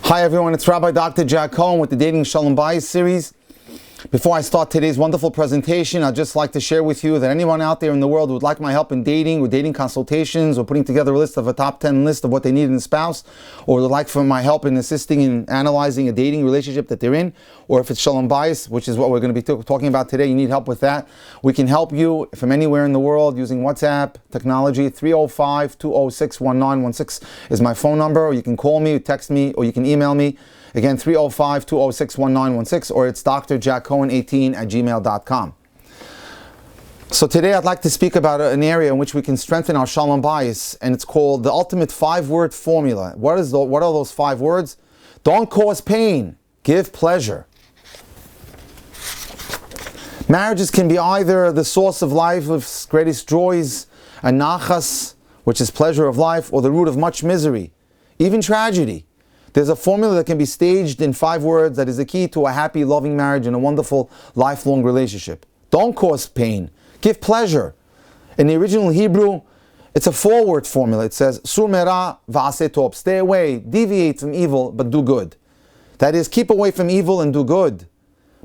Hi everyone, it's Rabbi Dr. Jack Cohen with the Dating Shalom Bayis series. Before I start today's wonderful presentation, I'd just like to share with you that anyone out there in the world who would like my help in dating, with dating consultations, or putting together a top 10 list of what they need in a spouse, or would like for my help in assisting in analyzing a dating relationship that they're in, or if it's Shalom Bayis, which is what we're going to be talking about today, you need help with that, we can help you from anywhere in the world using WhatsApp technology. 305-206-1916 is my phone number, or you can call me, text me, or you can email me. Again, 305-206-1916, or it's drjackcohen18@gmail.com. So today I'd like to speak about an area in which we can strengthen our Shalom Bayis, and it's called the ultimate 5-word formula. What are those 5 words? Don't cause pain, give pleasure. Marriages can be either the source of life's greatest joys, and nachas, which is pleasure of life, or the root of much misery, even tragedy. There's a formula that can be staged in 5 words that is the key to a happy, loving marriage and a wonderful, lifelong relationship. Don't cause pain. Give pleasure. In the original Hebrew, it's a 4-word formula. It says, Sur mera va'aseh tov. Stay away, deviate from evil, but do good. That is, keep away from evil and do good.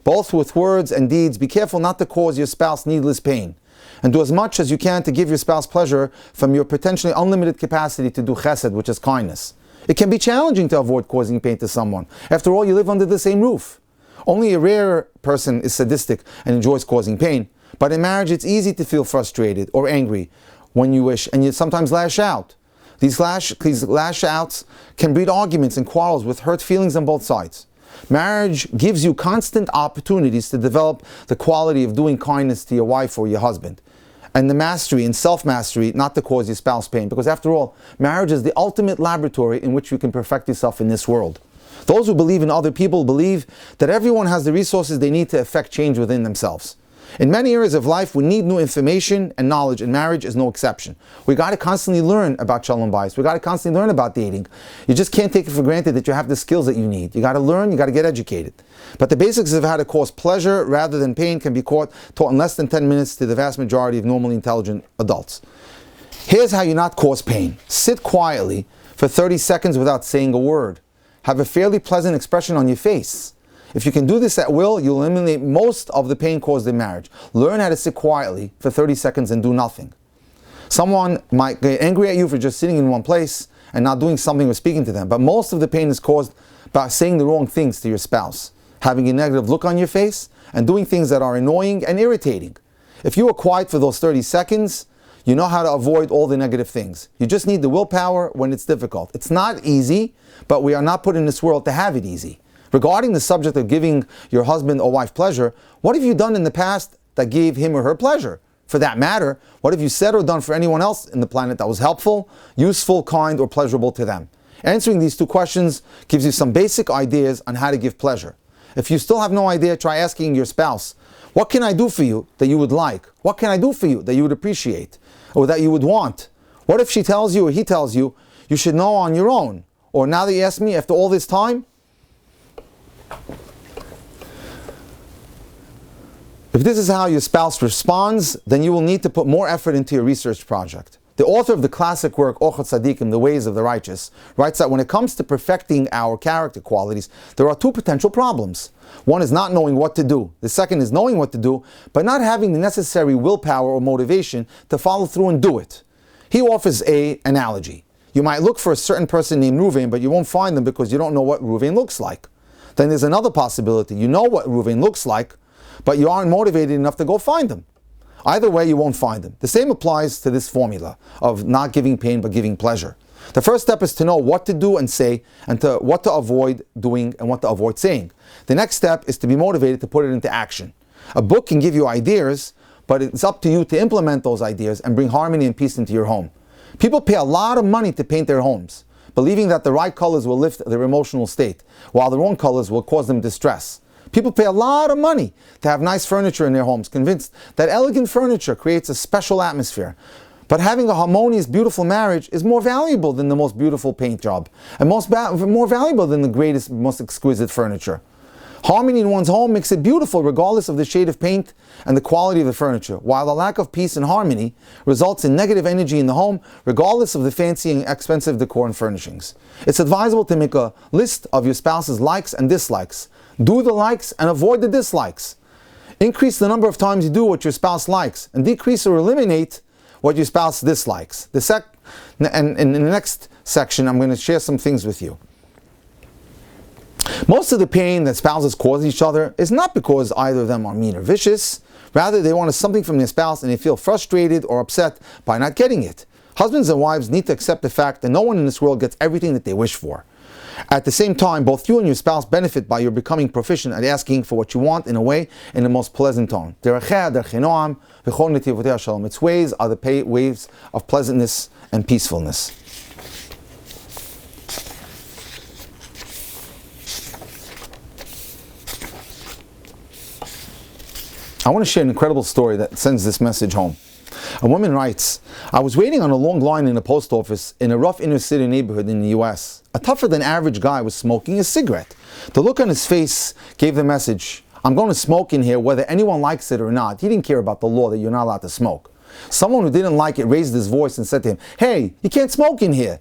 Both with words and deeds. Be careful not to cause your spouse needless pain. And do as much as you can to give your spouse pleasure from your potentially unlimited capacity to do chesed, which is kindness. It can be challenging to avoid causing pain to someone. After all, you live under the same roof. Only a rare person is sadistic and enjoys causing pain. But in marriage, it's easy to feel frustrated or angry when you wish, and you sometimes lash out. These lash outs can breed arguments and quarrels with hurt feelings on both sides. Marriage gives you constant opportunities to develop the quality of doing kindness to your wife or your husband, and the mastery and self-mastery not to cause your spouse pain. Because after all, marriage is the ultimate laboratory in which you can perfect yourself in this world. Those who believe in other people believe that everyone has the resources they need to effect change within themselves. In many areas of life, we need new information and knowledge, and marriage is no exception. We got to constantly learn about Shalom Bayis. We got to constantly learn about dating. You just can't take it for granted that you have the skills that you need. You got to learn, you got to get educated. But the basics of how to cause pleasure rather than pain can be taught in less than 10 minutes to the vast majority of normally intelligent adults. Here's how you not cause pain. Sit quietly for 30 seconds without saying a word. Have a fairly pleasant expression on your face. If you can do this at will, you'll eliminate most of the pain caused in marriage. Learn how to sit quietly for 30 seconds and do nothing. Someone might get angry at you for just sitting in one place and not doing something or speaking to them, but most of the pain is caused by saying the wrong things to your spouse, having a negative look on your face, and doing things that are annoying and irritating. If you are quiet for those 30 seconds, you know how to avoid all the negative things. You just need the willpower when it's difficult. It's not easy, but we are not put in this world to have it easy. Regarding the subject of giving your husband or wife pleasure, what have you done in the past that gave him or her pleasure? For that matter, what have you said or done for anyone else in the planet that was helpful, useful, kind, or pleasurable to them? Answering these 2 questions gives you some basic ideas on how to give pleasure. If you still have no idea, try asking your spouse, what can I do for you that you would like? What can I do for you that you would appreciate or that you would want? What if she tells you or he tells you, you should know on your own? Or now that you ask me, after all this time? If this is how your spouse responds, then you will need to put more effort into your research project. The author of the classic work, Ochot Tzadikim, The Ways of the Righteous, writes that when it comes to perfecting our character qualities, there are 2 potential problems. One is not knowing what to do. The second is knowing what to do, but not having the necessary willpower or motivation to follow through and do it. He offers an analogy. You might look for a certain person named Ruvain, but you won't find them because you don't know what Ruvain looks like. Then there's another possibility. You know what Ruvain looks like, but you aren't motivated enough to go find him. Either way, you won't find him. The same applies to this formula of not giving pain but giving pleasure. The first step is to know what to do and say, and what to avoid doing and what to avoid saying. The next step is to be motivated to put it into action. A book can give you ideas, but it's up to you to implement those ideas and bring harmony and peace into your home. People pay a lot of money to paint their homes, believing that the right colors will lift their emotional state, while the wrong colors will cause them distress. People pay a lot of money to have nice furniture in their homes, convinced that elegant furniture creates a special atmosphere. But having a harmonious, beautiful marriage is more valuable than the most beautiful paint job, and more valuable than the greatest, most exquisite furniture. Harmony in one's home makes it beautiful regardless of the shade of paint and the quality of the furniture, while the lack of peace and harmony results in negative energy in the home regardless of the fancy and expensive decor and furnishings. It's advisable to make a list of your spouse's likes and dislikes. Do the likes and avoid the dislikes. Increase the number of times you do what your spouse likes and decrease or eliminate what your spouse dislikes. And in the next section, I'm going to share some things with you. Most of the pain that spouses cause each other is not because either of them are mean or vicious. Rather, they want something from their spouse and they feel frustrated or upset by not getting it. Husbands and wives need to accept the fact that no one in this world gets everything that they wish for. At the same time, both you and your spouse benefit by your becoming proficient at asking for what you want in the most pleasant tone. Its ways are the ways of pleasantness and peacefulness. I want to share an incredible story that sends this message home. A woman writes, I was waiting on a long line in a post office in a rough inner city neighborhood in the US. A tougher than average guy was smoking a cigarette. The look on his face gave the message, I'm going to smoke in here whether anyone likes it or not. He didn't care about the law that you're not allowed to smoke. Someone who didn't like it raised his voice and said to him, hey, you can't smoke in here.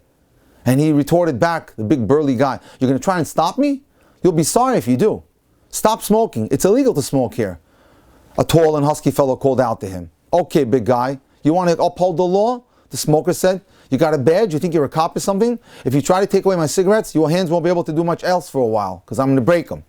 And he retorted back, the big burly guy, you're going to try and stop me? You'll be sorry if you do. Stop smoking. It's illegal to smoke here. A tall and husky fellow called out to him. Okay, big guy, you want to uphold the law? The smoker said. You got a badge? You think you're a cop or something? If you try to take away my cigarettes, your hands won't be able to do much else for a while, because I'm going to break them.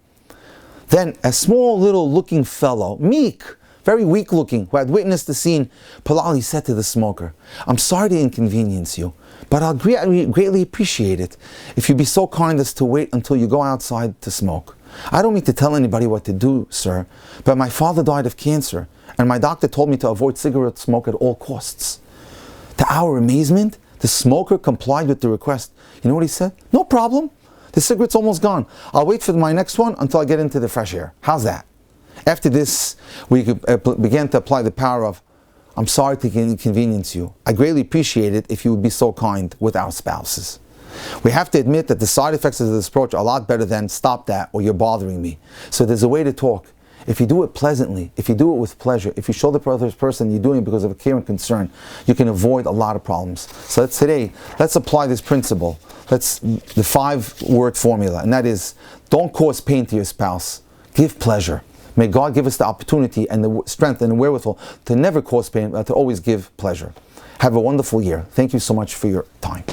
Then a small little looking fellow, meek, very weak looking, who had witnessed the scene, politely said to the smoker, I'm sorry to inconvenience you, but I'll greatly appreciate it if you'd be so kind as to wait until you go outside to smoke. I don't mean to tell anybody what to do, sir, but my father died of cancer, and my doctor told me to avoid cigarette smoke at all costs. To our amazement, the smoker complied with the request. You know what he said? No problem. The cigarette's almost gone. I'll wait for my next one until I get into the fresh air. How's that? After this, we began to apply the power of, I'm sorry to inconvenience you. I greatly appreciate it if you would be so kind with our spouses. We have to admit that the side effects of this approach are a lot better than stop that or you're bothering me. So there's a way to talk. If you do it pleasantly, if you do it with pleasure, if you show the other person you're doing it because of a care and concern, you can avoid a lot of problems. So today, let's apply this principle. That's the 5-word formula, and that is, don't cause pain to your spouse. Give pleasure. May God give us the opportunity and the strength and the wherewithal to never cause pain, but to always give pleasure. Have a wonderful year. Thank you so much for your time.